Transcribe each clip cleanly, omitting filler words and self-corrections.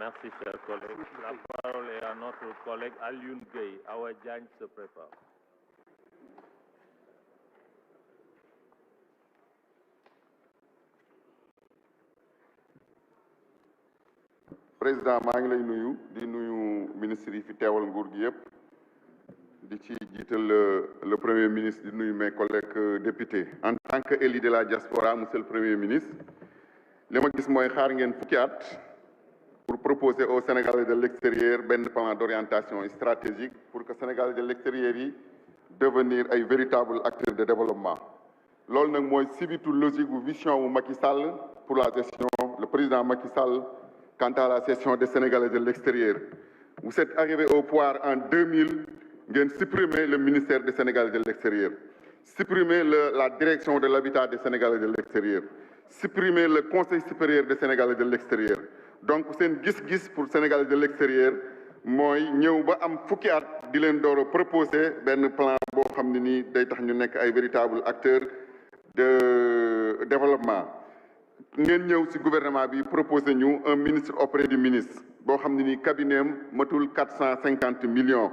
Merci, cher collègue. La parole est à notre collègue Alioune Gueye. Awa Diagne se prépare. Président maa ngi lay nuyu di nuyu ministre yi fi teewal nguur gi yëpp di ci jiital le premier ministre di nuyu mes collègues députés. En tant que élu de la diaspora, monsieur le premier ministre li ma gis mooy xaar ngeen fukki at pour proposer aux Sénégalais de l'extérieur benn plan d'orientation stratégique pour que Sénégalais de l'extérieur yi devenir ay véritables acteurs de développement. loolu nag mooy civitu logique ou vision wu Macky Sall pour la gestion le président Macky Sall. Quant à la session des Sénégalais de l'extérieur, vous êtes arrivé au pouvoir en 2000, ngeen supprimer le ministère des Sénégalais de l'extérieur, supprimer la direction de l'habitat des Sénégalais de l'extérieur, supprimer le Conseil supérieur des Sénégalais de l'extérieur. Donc seen gis-gis pour Sénégalais de l'extérieur mooy ñëw ba am fukki at di leen door a proposer benn plan boo xam ne nii day tax ñu nekk ay véritables acteurs de développement. ngeen ñëw ci gouvernement bi proposé ñu un ministre auprès du ministre boo xam ne ni cabinet am matul 450 millions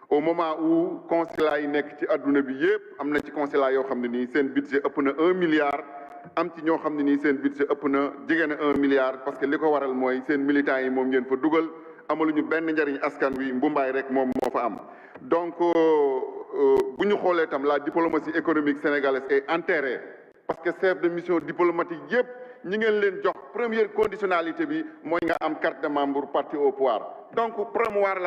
au moment où consulat yi nekk ci adduna bi yépp am na ci consulat yoo xam ne nii seen budget ëpp na 1 milliard am ci ñoo xam ne nii seen budget ëpp na jege na 1 milliard parce que li ko waral mooy seen militants yi moom ngeen fa dugal amaluñu benn njariñ askan wi mbumbaay rek moom moo fa am. donc bu ñu xoolee tam la diplomatie économique sénégalaise est enterrée parce que chef de mission diplomatique yépp ñi ngeen leen jox première conditionnalité bi mooy nga am carte de membre parti au pouvoir donc promouvoir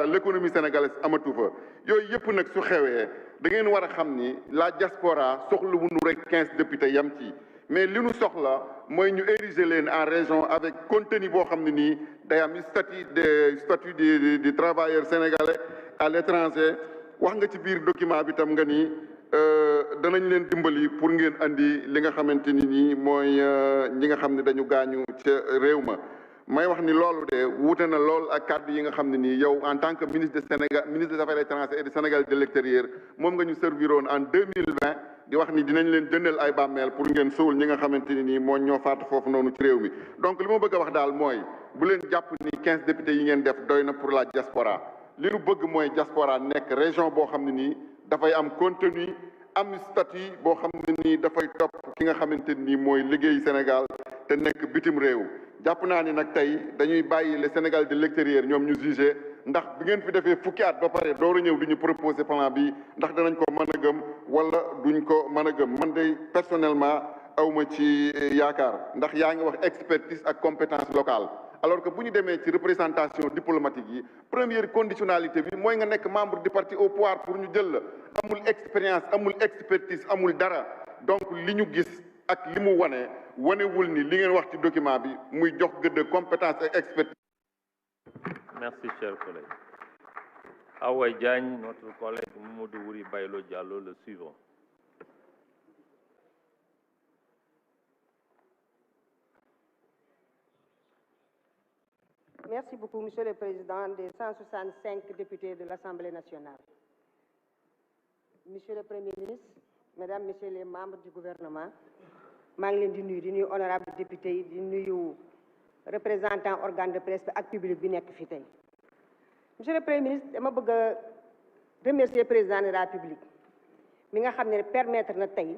l'économie sénégalaise amatu fa yooyu yëpp nag su xewee da ngeen war a xam ni la diaspora soxlawuñu rek 15 députés yam ci mais li nu soxla mooy ñu ériger leen en région avec contenu boo xam ne nii day am statut des travailleurs sénégalais à l'étranger wax nga ci biir document bi tam nga ni danañ leen dimbali pour ngeen andi li nga xamante ni nii mooy ñi nga xam ne dañu gaañu ca réew ma may wax ni loolu de wuute na lool ak kàddu yi nga xam ne nii yow en tant que ministre des affaires étrangères et du Sénégal de l'extérieur moom nga ñu serviroon en 2020 di wax ni dinañ leen jëndal ay bàmmeel pour ngeen suul ñi nga xamante ni nii moo ñoo faatu foofu noonu ci réew mi. donc li ma bëgg a wax daal mooy bu leen jàpp ni 15 députés yi ngeen def doy na pour la diaspora li nu bëgg mooy diaspora nekk région boo xam ne nii dafay am contenu am statut boo xam ne nii dafay topp ki nga xamante ni mooy liggéey Sénégal te nekk bitim réew jàpp naa ni nag tey dañuy bàyyi le Sénégal de l'extérieur ñoom ñu jugé ndax bi ngeen fi defee fukki at ba pare dooru ñëw di ñu proposer plan bi ndax danañ ko mën a gëm wala duñ ko mën a gëm man de personnellement awma ci yaakaar ndax yaa ngi wax expertise ak compétence locale alors que bu ñu demee ci représentation diplomatique yi première conditionnalité bi mooy nga nekk membre du parti au pouvoir pour ñu jël la amul expérience amul expertise amul dara donc li ñu gis ak li mu wanewul ni li ngeen wax ci document bi muy jox gëdd compétence et expertise. Merci, cher collègue. Awa Diagne, notre collègue Mamadou Wuri Baylo Diallo, le suivant. Merci beaucoup, Monsieur le Président des 165 députés de l'Assemblée nationale. Monsieur le Premier ministre, Mesdames, Messieurs les membres du gouvernement, maa ngi leen di nuyu honorable député yi di nuyu représentant organe de presse ak public bi nekk fii tey. Monsieur le Premier ministre, dama bëgg a remercier président de la République mi nga xam ne permettre na tey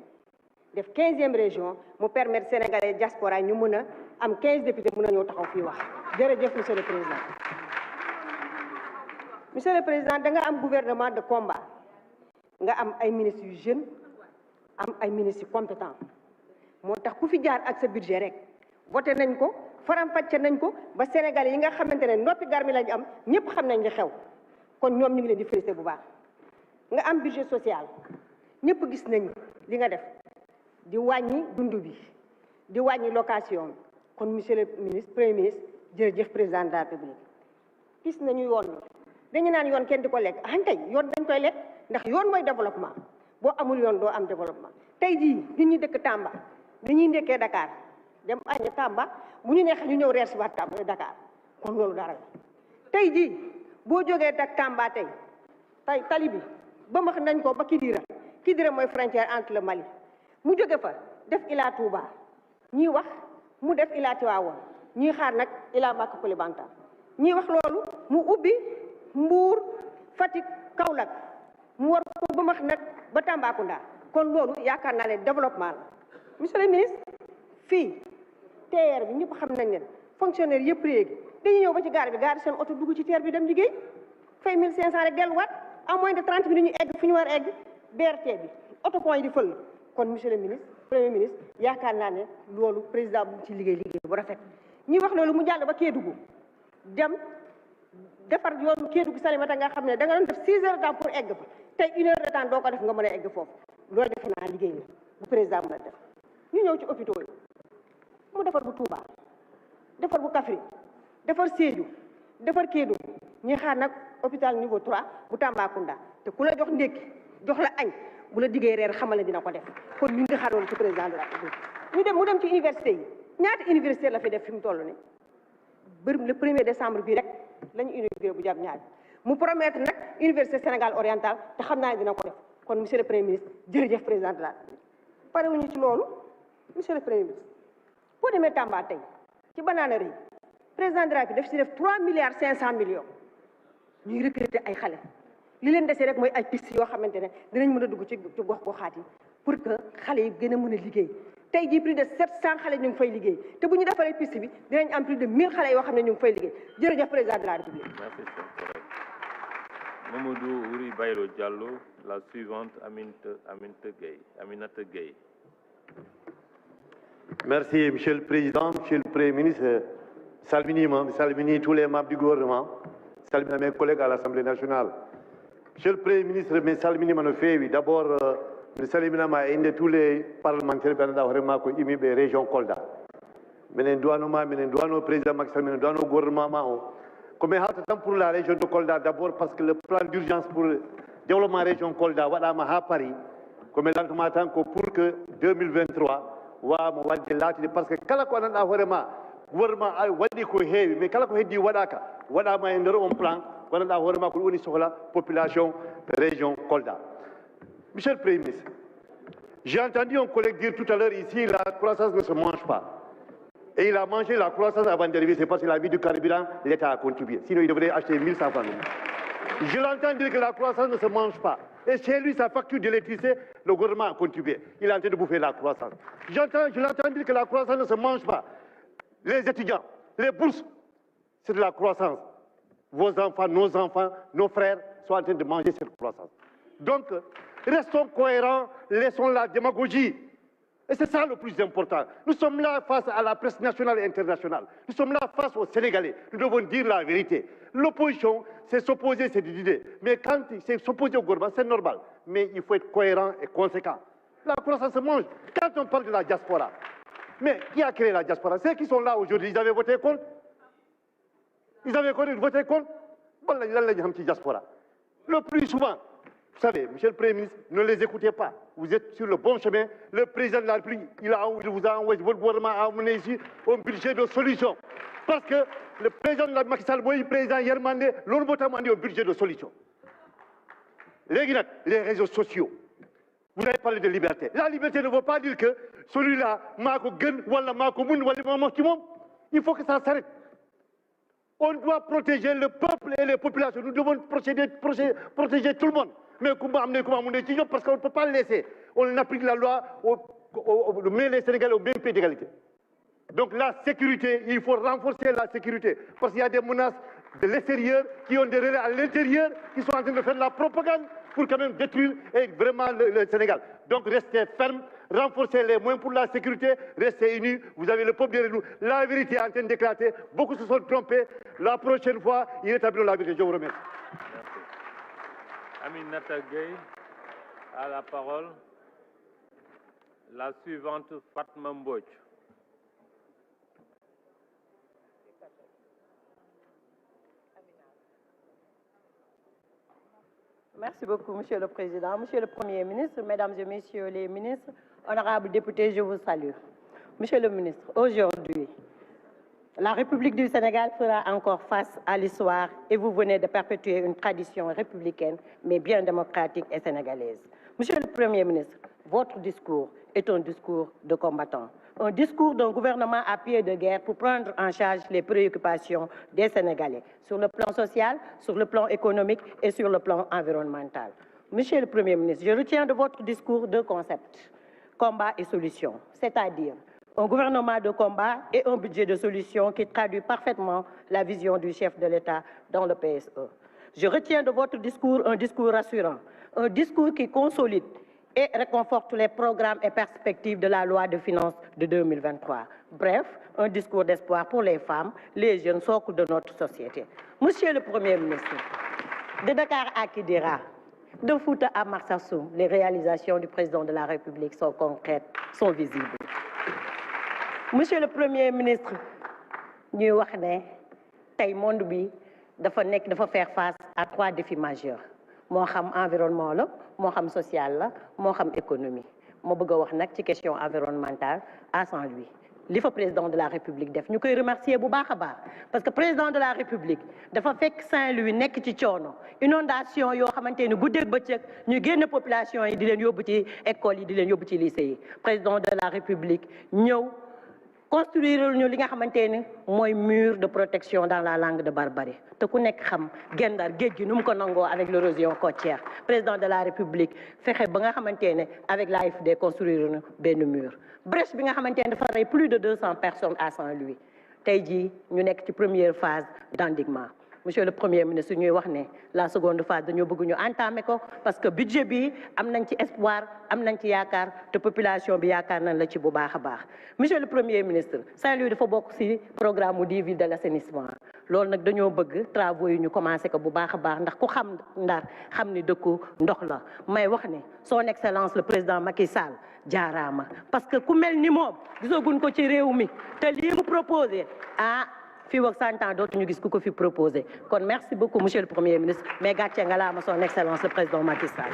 def 15e région mu permettre sénégalais diaspora ñu mën a am 15 députés mën a ñëw taxaw fii wax jërëjëf monsieur le président. Monsieur le président da nga am gouvernement de combat nga am ay ministres yu jeunes am ay ministres yu compétents moo tax ku fi jaar ak sa budget rek voté nañ ko faram-fàcce nañ ko ba sénégalais yi nga xamante ne noppi garmi lañu am ñëpp xam nañ li xew kon ñoom ñu ngi leen di félicité bu baax. nga am budget social ñëpp gis nañ li nga def di wàññi dund bi di wàññi location kon monsieur le ministre premier ministre jërëjëf président de la République. gis nañu yoon dañu naan yoon kenn di ko lekk kay yoon dañ koy lekk ndax yoon mooy développement boo amul yoon doo am développement. tey jii nit ñi dëkk Tamba dañuy ndekkee Dakar dem añi Tamba bu ñu neexee ñu ñëw reer si waat Dakar kon loolu dara la. tey jii boo jógee dak Tamba tey tali bi ba max nañ ko ba Kidira mooy frontière entre le Mali mu jóge fa def Ila Touba ñuy wax mu def Ila Tivaouane ñii xaar nag Ila Maka Koulibantang ñii wax loolu mu ubbi Mbour Fatick Kaolack mu war ko ba max nag ba Tambacounda kon loolu yaakaar naa ne développement la monsieur le ministre fii TER bi ñëpp xam nañ ne fonctionnaire yëpp léegi dañuy ñëw ba ci gaar bi gaar seen oto dugg ci TER bi dem liggéey fay 1500 rek delluwaat en moins de 30 minutes ñu egg fi ñu war a egg BRT bi oto point yi di fël kon monsieur le ministre premier ministre yaakaar naa ne loolu président bu ci liggéey bu rafet ñi wax loolu mu jàll ba Kédougou dem defar yoonu Kédougou Salémata nga xam ne da nga doon def 6 heures de temps pour egg fa tey 1 heure de temps doo ko def nga mën a egg foofu loolu defe naa liggéey la bu président mën a def ñu ñëw ci hôpitaux yi mu defar bu Touba defar bu Kaffrine defar Sédhiou defar Kédougou ñi xaar nag hôpital niveau 3 bu Tambacounda te ku la jox ndékki jox la añ bu la diggee reer xamal ne dina ko def kon ñu ngi xaar loolu ci président de la République mu dem ci université yi ñaata université la fi def fi mu toll ni le 1er décembre bii rek lañu inauguré bu jàpp ñaari mu promettre nag université Sénégal oriental te xam naa ne dina ko def kon monsieur le premier ministre jërëjëf président de la République pare wuñu ci loolu monsieur le premier ministre boo demee Tamba tey ci banaanerie yi président de la République daf si def 3 milliards 500 millions ñuy recruter ay xale li leen dese rek mooy ay piste yoo xamante ne dinañ mën a dugg ci gox goxaat yi pour que xale yi gën a mën a liggéey tey jii plus de 700 xale ñu ngi fay liggéey te bu ñu defaree piste bi dinañ am plus de 1000 xale yoo xam ne ñu ngi fay liggéey jërëjëf président de la République. Merci cher collègue. Mamadou Wuri Baylo Diallo, la suivante Aminata Gueye. Merci monsieur le président, monsieur le premier ministre. Salmini tous les membres du gouvernement, salmini mes collègues à l'Assemblée nationale. Monsieur le premier ministre, mes salmini manofewi d'abord mi salminama inde tous les parlementaires ɓe vraiment ko imiɓe région Kolda minen duwano président Macky Sall minen duwano gouvernement ma o komin haalta tan pour la région de Kolda d'abord parce que le plan d'urgence pour le développement région Kolda waɗama ha paari komin lantuma tan ko pour que 2023 wawamo wadde laatide par ce que kala ko gandanɗa hoorema gouvernement waɗi ko heewi mais kala ko heddi waɗaka waɗama e nder on plan ko gandanɗa hoorema ko ɗum woni sohla population région Kolda. Monsieur le Premier ministre, j'ai entendu un collègue dire tout à l'heure ici, la croissance ne se mange pas. Et il a mangé la croissance avant d'arriver, c'est parce qu'il a mis du carburant, l'État a contribué. Sinon, il devrait acheter 1100 francs. Je l'entends dire que la croissance ne se mange pas. Et chez lui, sa facture d'électricité, le gouvernement a contribué. Il est en train de bouffer la croissance. Je l'entends dire que la croissance ne se mange pas. Les étudiants, les bourses, c'est de la croissance. Vos enfants, nos frères sont en train de manger cette croissance. Donc, restons cohérents, laissons la démagogie. Et c'est ça le plus important. Nous sommes là face à la presse nationale et internationale. Nous sommes là face aux Sénégalais. Nous devons dire la vérité. L'opposition, c'est s'opposer, c'est d'idées. Mais quand c'est s'opposer au gouvernement, c'est normal. Mais il faut être cohérent et conséquent. La croissance se mange. Quand on parle de la diaspora, mais qui a créé la diaspora? Ceux qui sont là aujourd'hui, ils avaient voté contre. Ils avaient voté contre. Diaspora. Le plus souvent, vous savez, monsieur le Premier ministre, ne les écoutez pas. Vous êtes sur le bon chemin. Le président de la République, il vous a envoyé, votre gouvernement a amené ici un budget de solution. Parce que le président de la Macky Sall, le président Yermandé, l'autre a demandé un budget de solution. Les réseaux sociaux. Vous avez parlé de liberté. La liberté ne veut pas dire que celui-là, il faut que ça s'arrête. On doit protéger le peuple et les populations. Nous devons protéger tout le monde. Mais parce qu'on ne peut pas le laisser. On applique la loi, on met les Sénégalais au même pied d'égalité. Donc la sécurité, il faut renforcer la sécurité. Parce qu'il y a des menaces de l'extérieur qui ont des relais à l'intérieur, qui sont en train de faire de la propagande pour quand même détruire vraiment le Sénégal. Donc restez fermes, renforcez les moyens pour la sécurité, restez unis, vous avez le peuple derrière nous. La vérité est en train d'éclater, beaucoup se sont trompés. La prochaine fois, ils rétabliront la vérité. Je vous remercie. Merci. Aminata Gueye a la parole. La suivante, Fatma Mbodj. Merci beaucoup, Monsieur le Président. Monsieur le Premier ministre, Mesdames et Messieurs les ministres, honorables députés, je vous salue. Monsieur le ministre, aujourd'hui, la République du Sénégal fera encore face à l'histoire et vous venez de perpétuer une tradition républicaine, mais bien démocratique et sénégalaise. Monsieur le Premier ministre, votre discours est un discours de combattant. un discours d'un gouvernement à pied de guerre pour prendre en charge les préoccupations des Sénégalais, sur le plan social, sur le plan économique et sur le plan environnemental. Monsieur le Premier ministre, je retiens de votre discours deux concepts, combat et solution, c'est-à-dire un gouvernement de combat et un budget de solution qui traduit parfaitement la vision du chef de l'État dans le PSE. Je retiens de votre discours un discours rassurant, un discours qui consolide et réconforte les programmes et perspectives de la loi de finances de 2023. Bref, un discours d'espoir pour les femmes, les jeunes socles de notre société. Monsieur le Premier ministre, de Dakar à Kidira, de Fouta à Marsassoum, les réalisations du président de la République sont concrètes, sont visibles. Monsieur le Premier ministre, ñuy wax ne tey monde bi dafa faire face à trois défis majeurs moo xam environnement la moo xam social la moo xam économie moo bëgg a wax nag ci question environnementale à Saint-Louis li fa président de la République def ñu koy remercier bu baax a baax parce que président de la République dafa fekk Saint-Louis nekk ci coono inondation yoo xamante ni guddeeg bëccëg ñu génn population yi di leen yóbbu ci école yi di leen yóbbu ci lycée yi président de la République ñëw construire ñu li nga xamante ni mooy mur de protection dans la langue de Barbarie te ku nekk xam Gendar géej gi nu mu ko nangoo avec l'érosion côtière président de la République fexe ba nga xamante ne avec l'AFD construire ñu benn mur brèche bi nga xamante ne dafa rey plus de 200 personnes à Saint-Louis tey jii ñu nekk ci première phase d'endiguement. Monsieur le Premier ministre ñuy wax ne la seconde phase dañoo bëgg ñu entamer ko parce que budget bi am nañ ci espoir am nañ ci yaakaar te population bi yaakaar nañ la ci bu baax a baax. Monsieur le Premier ministre Saint-Louis dafa bokk ci programme mu 10 villes de l'assainissement loolu nag dañoo bëgg travaux yi ñu commencé ko bu baax a baax ndax ku xam Ndar xam ni dëkku ndox la may wax ne son excellence le président Macky Sall jaaraama parce que ku mel ni moom gisaguñ ko ci réew mi te lii mu proposé fii ak 100 ans dootuñu gis ku ko fi proposé kon merci beaucoup monsieur le Premier ministre mais gàcce ngalaama son excellence le président Macky Sall.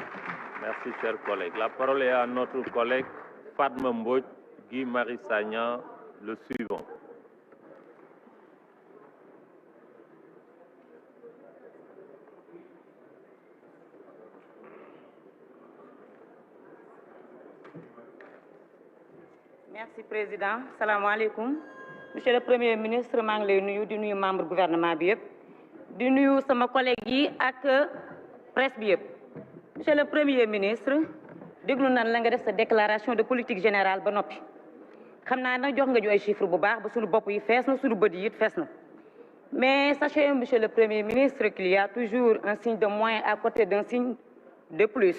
Merci chers collègues. La parole est à notre collègue Fatma Mbodj, Guy Marius Sagna, le suivant. Merci président. Salam alaikum. Monsieur le Premier ministre maa ngi lay nuyu di nuyu membre gouvernement bi yëpp di nuyu sama collègue yi ak presse bi yëpp. Monsieur le Premier ministre déglu nan la nga def sa déclaration de politique générale ba noppi xam naa nag jox nga ñu ay chiffres bu baax ba suñu bopp yi fees na suñu bët yi it fees na mais sachez monsieur le Premier ministre qu'il y a toujours un signe de moins à côté d'un signe de plus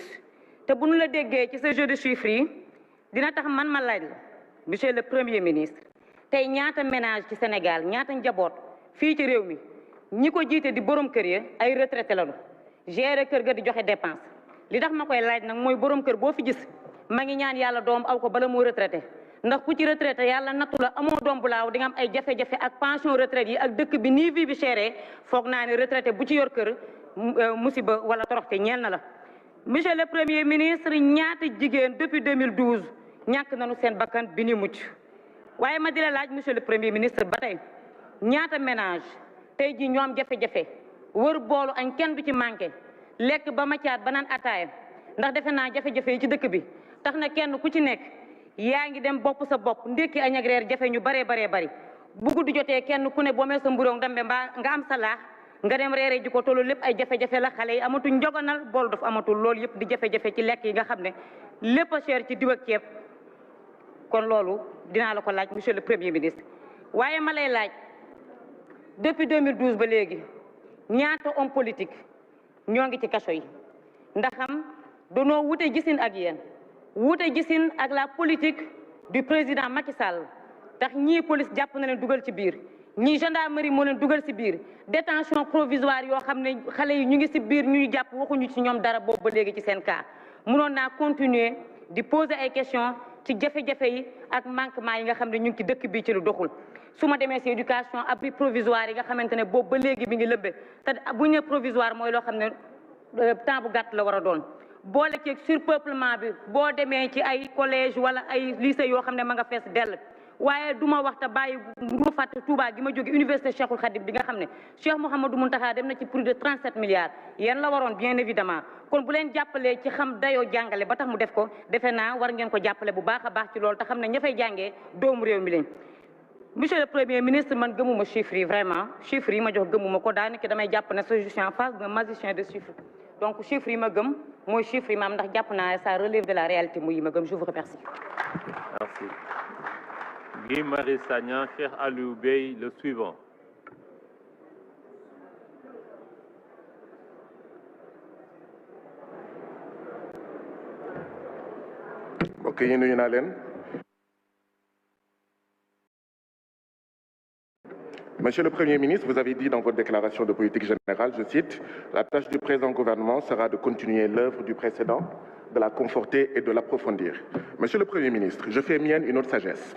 te bu ñu la déggee ci ce jeu de chiffres yi dina tax man ma laaj la monsieur le Premier ministre. tey ñaata ménage ci Sénégal ñaata njaboot fii ci réew mi ñi ko jiite di borom kër ya ay retraité lañu gérer kër ga di joxe dépense li tax ma koy laaj nag mooy borom kër boo fi gis ma ngi ñaan yàlla doom aw ko bala moo retraité ndax ku ci retraité yàlla nattu la amoo doom bu laaw di nga am ay jafe-jafe ak pension retraite yi ak dëkk bi nii vie bi chéré foog naa ne retraité bu ci yor kër musiba wala toroxte ñeel na la. monsieur le Premier ministre ñaata jigéen depuis 2012 ñàkk nañu seen bakkan bi ni mucc. waaye ma di la laaj monsieur le Premier ministre ba tey ñaata ménage tey jii ñoo am jafe-jafe wër boolu añ kenn du ci manqué lekk ba macaat ba naan ataaya ndax defe naa jafe-jafe yi ci dëkk bi tax na kenn ku ci nekk yaa ngi dem bopp sa bopp ndékki añ ak reer jafe ñu baree bari bu guddi jotee kenn ku ne boo mee sa mburoog ndambe mbaa nga am sa laax nga dem reere ji ko tollu lépp ay jafe-jafe la xale yi amatuñ njogonal boolu dafa amatul loolu yëpp di jafe-jafe ci lekk yi nga xam ne lépp a cher ci diw ak ceeb kon loolu dinaa la ko laaj monsieur le Premier ministre waaye ma lay laaj depuis 2012 ba léegi ñaata homme politique ñoo ngi ci kaso yi ndaxam danoo wute gisin ak yéen wute gisin ak la politique du président Macky Sall tax ñii police jàpp na leen dugal ci biir ñii gendarmerie moo leen dugal ci biir détention provisoire yoo xam ne xale yi ñu ngi ci biir ñuy jàpp waxuñu ci ñoom dara boobu ba léegi ci seen cas mënoon naa continuer di poser ay questions ci jafe-jafe yi ak manquement yi nga xam ne ñu ngi ci dëkk bi ci lu doxul su ma demee ci éducation abri provisoire yi nga xamante ne boobu ba léegi mi ngi lëbbe te bu ñu nee provisoire mooy loo xam ne temps bu gàtt la war a doon boole ci surpeuplement bi boo demee ci ay collège wala ay lycée yoo xam ne ma nga fees dell waaye du ma wax te bàyyi du ma fàtte Touba gi ma jóge université Cheikhoul Khadim bi nga xam ne Cheikh Mouhamadou Mountakha dem na ci plus de 37 milliards yéen la waroon bien évidemment kon bu leen jàppalee ci xam dayoo jàngale ba tax mu def ko defe naa war ngeen ko jàppale bu baax a baax ci loolu te xam ne ña fay jàngee doomu réew mi lañ. Monsieur le Premier ministre man gëmuma chiffres yi vraiment chiffres yi ma jox gëmuma ko daanaka damay jàpp ne je suis en face d'un magicien de chiffres donc chiffres yi ma gëm mooy chiffres yi ma am ndax jàpp naa ça relève de la réalité muy yi ma gëm je vous remercie. Merci. Guy Marius Sagna, Cheikh Aliou Bey, le suivant. Ok, nuyu naa leen. Monsieur le Premier ministre, vous avez dit dans votre déclaration de politique générale, je cite, « La tâche du présent gouvernement sera de continuer l'œuvre du précédent, de la conforter et de l'approfondir. » Monsieur le Premier ministre, je fais mienne une autre sagesse.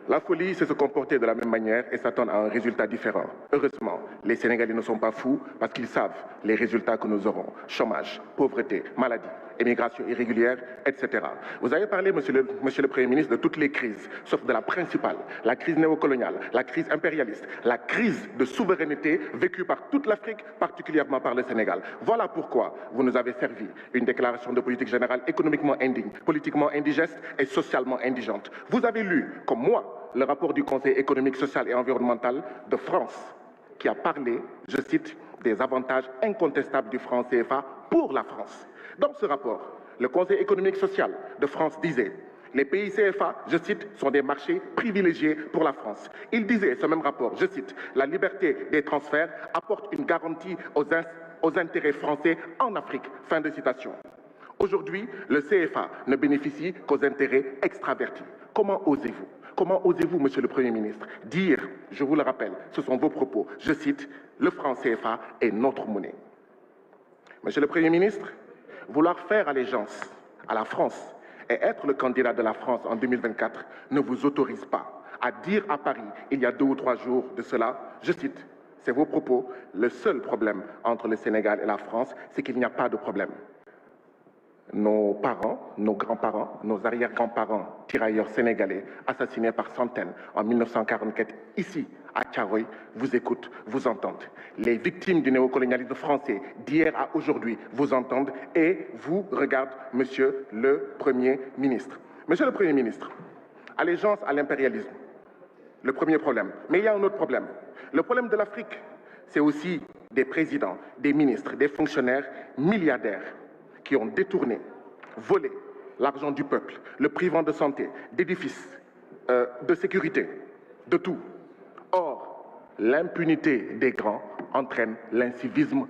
La folie, c'est se comporter de la même manière et s'attendre à un résultat différent. Heureusement, les Sénégalais ne sont pas fous parce qu'ils savent les résultats que nous aurons. Chômage, pauvreté, maladie, émigration irrégulière, etc. Vous avez parlé, monsieur le Premier ministre, de toutes les crises, sauf de la principale, la crise néocoloniale, la crise impérialiste, la crise de souveraineté vécue par toute l'Afrique, particulièrement par le Sénégal. Voilà pourquoi vous nous avez servi une déclaration de politique générale économiquement indigne, politiquement indigeste et socialement indigente. Vous avez lu, comme moi, le rapport du Conseil économique, social et environnemental de France, qui a parlé, je cite, des avantages incontestables du franc CFA pour la France. Dans ce rapport, le Conseil économique social de France disait « Les pays CFA, je cite, sont des marchés privilégiés pour la France. » Il disait, ce même rapport, je cite, « La liberté des transferts apporte une garantie aux intérêts français en Afrique. » Fin de citation. Aujourd'hui, le CFA ne bénéficie qu'aux intérêts extravertis. Comment osez-vous? Comment osez-vous, monsieur le Premier ministre, dire, je vous le rappelle, ce sont vos propos, je cite, « Le franc CFA est notre monnaie ». Monsieur le Premier ministre, vouloir faire allégeance à la France et être le candidat de la France en 2024 ne vous autorise pas à dire à Paris, il y a 2 ou 3 jours de cela, je cite, c'est vos propos, le seul problème entre le Sénégal et la France, c'est qu'il n'y a pas de problème. Nos parents, nos grands-parents, nos arrière-grands-parents, tirailleurs sénégalais, assassinés par centaines en 1944, ici, à Thiaroye, vous écoutent, vous entendent. Les victimes du néocolonialisme français d'hier à aujourd'hui vous entendent et vous regardent, monsieur le Premier ministre. Monsieur le Premier ministre, allégeance à l'impérialisme, le premier problème. Mais il y a un autre problème. Le problème de l'Afrique, c'est aussi des présidents, des ministres, des fonctionnaires milliardaires qui ont détourné, volé l'argent du peuple, le privant de santé, d'édifices, de sécurité, de tout. Or, l'impunité des grands entraîne l'incivisme